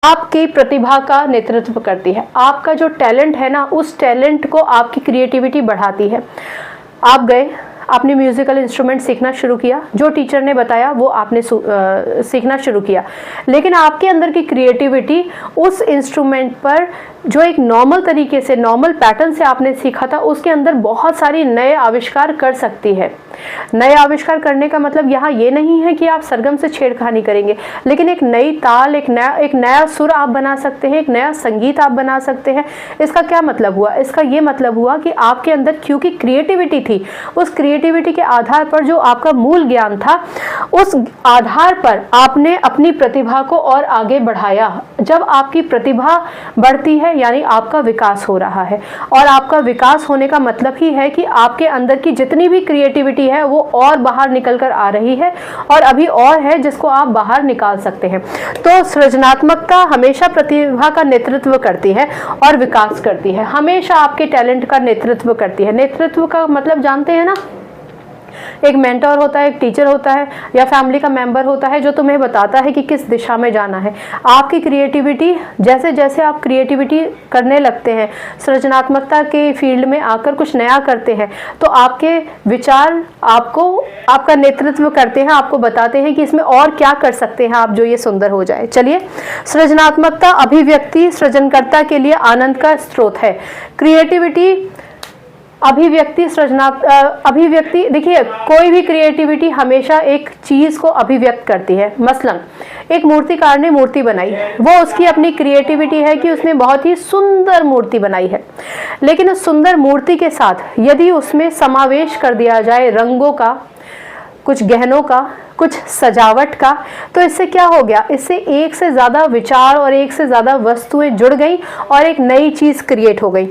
आपकी प्रतिभा का नेतृत्व करती है। आपका जो टैलेंट है ना, उस टैलेंट को आपकी क्रिएटिविटी बढ़ाती है। आप गए, आपने म्यूजिकल इंस्ट्रूमेंट सीखना शुरू किया, जो टीचर ने बताया वो आपने सीखना शुरू किया, लेकिन आपके अंदर की क्रिएटिविटी उस इंस्ट्रूमेंट पर जो एक नॉर्मल तरीके से, नॉर्मल पैटर्न से आपने सीखा था, उसके अंदर बहुत सारी नए आविष्कार कर सकती है। नए आविष्कार करने का मतलब यहाँ ये नहीं है कि आप सरगम से छेड़खानी करेंगे, लेकिन एक नई ताल, एक नया सुर आप बना सकते हैं, एक नया संगीत आप बना सकते हैं। इसका क्या मतलब हुआ? इसका ये मतलब हुआ कि आपके अंदर क्योंकि क्रिएटिविटी थी, उस क्रिएटिविटी के आधार पर जो आपका मूल ज्ञान था, उस आधार पर आपने अपनी प्रतिभा को और आगे बढ़ाया। जब आपकी प्रतिभा बढ़ती है यानी आपका विकास हो रहा है, और आपका विकास होने का मतलब ही है कि आपके अंदर की जितनी भी क्रिएटिविटी है वो और बाहर निकल कर आ रही है, और अभी और है जिसको आप बाहर निकाल सकते हैं। तो सृजनात्मकता हमेशा प्रतिभा का नेतृत्व करती है और विकास करती है, हमेशा आपके टैलेंट का नेतृत्व करती है। नेतृत्व का मतलब जानते हैं ना, एक मेंटर होता है, एक टीचर होता है, या फैमिली का मेंबर होता है जो तुम्हें बताता है कि किस दिशा में जाना है। आपकी क्रिएटिविटी, जैसे जैसे आप क्रिएटिविटी करने लगते हैं, सृजनात्मकता के फील्ड में आकर कुछ नया करते हैं, तो आपके विचार आपका नेतृत्व करते हैं, आपको बताते हैं कि इसमें और क्या कर सकते हैं आप जो ये सुंदर हो जाए। चलिए, सृजनात्मकता अभिव्यक्ति सृजनकर्ता के लिए आनंद का स्रोत है। क्रिएटिविटी अभिव्यक्ति देखिए, कोई भी क्रिएटिविटी हमेशा एक चीज को अभिव्यक्त करती है। मसलन एक मूर्तिकार ने मूर्ति बनाई, वो उसकी अपनी क्रिएटिविटी है कि उसने बहुत ही सुंदर मूर्ति बनाई है, लेकिन उस सुंदर मूर्ति के साथ यदि उसमें समावेश कर दिया जाए रंगों का, कुछ गहनों का, कुछ सजावट का, तो इससे क्या हो गया? इससे एक से ज्यादा विचार और एक से ज्यादा वस्तुएं जुड़ गई और एक नई चीज क्रिएट हो गई।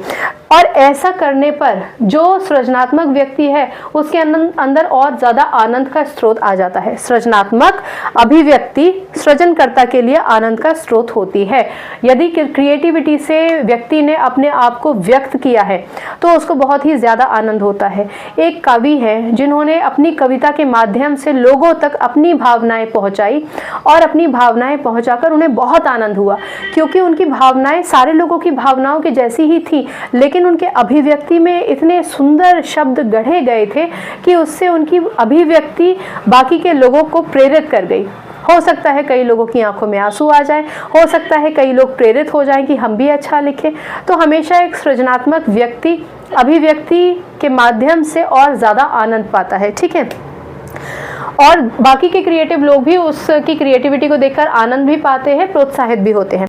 और ऐसा करने पर जो सृजनात्मक व्यक्ति है उसके अंदर और ज्यादा आनंद का स्रोत आ जाता है। सृजनात्मक अभिव्यक्ति सृजनकर्ता के लिए आनंद का स्रोत होती है। यदि क्रिएटिविटी से व्यक्ति ने अपने आप को व्यक्त किया है तो उसको बहुत ही ज्यादा आनंद होता है। एक कवि है जिन्होंने अपनी कविता के माध्यम से लोगों तक अपनी भावनाएं पहुंचाई, और अपनी भावनाएं पहुंचाकर उन्हें बहुत आनंद हुआ, क्योंकि उनकी भावनाएं सारे लोगों की भावनाओं के जैसी ही थी, लेकिन उनके अभिव्यक्ति में इतने सुंदर शब्द गढ़े गए थे कि उससे उनकी अभिव्यक्ति बाकी के लोगों को प्रेरित कर गई। हो सकता है कई लोगों की आंखों में आंसू आ जाए, हो सकता है कई लोग प्रेरित हो जाएं कि हम भी अच्छा लिखें। तो हमेशा एक सृजनात्मक व्यक्ति अभिव्यक्ति के माध्यम से और ज्यादा आनंद पाता है। ठीक है, और बाकी के क्रिएटिव लोग भी उसकी क्रिएटिविटी को देखकर आनंद भी पाते हैं, प्रोत्साहित भी होते हैं।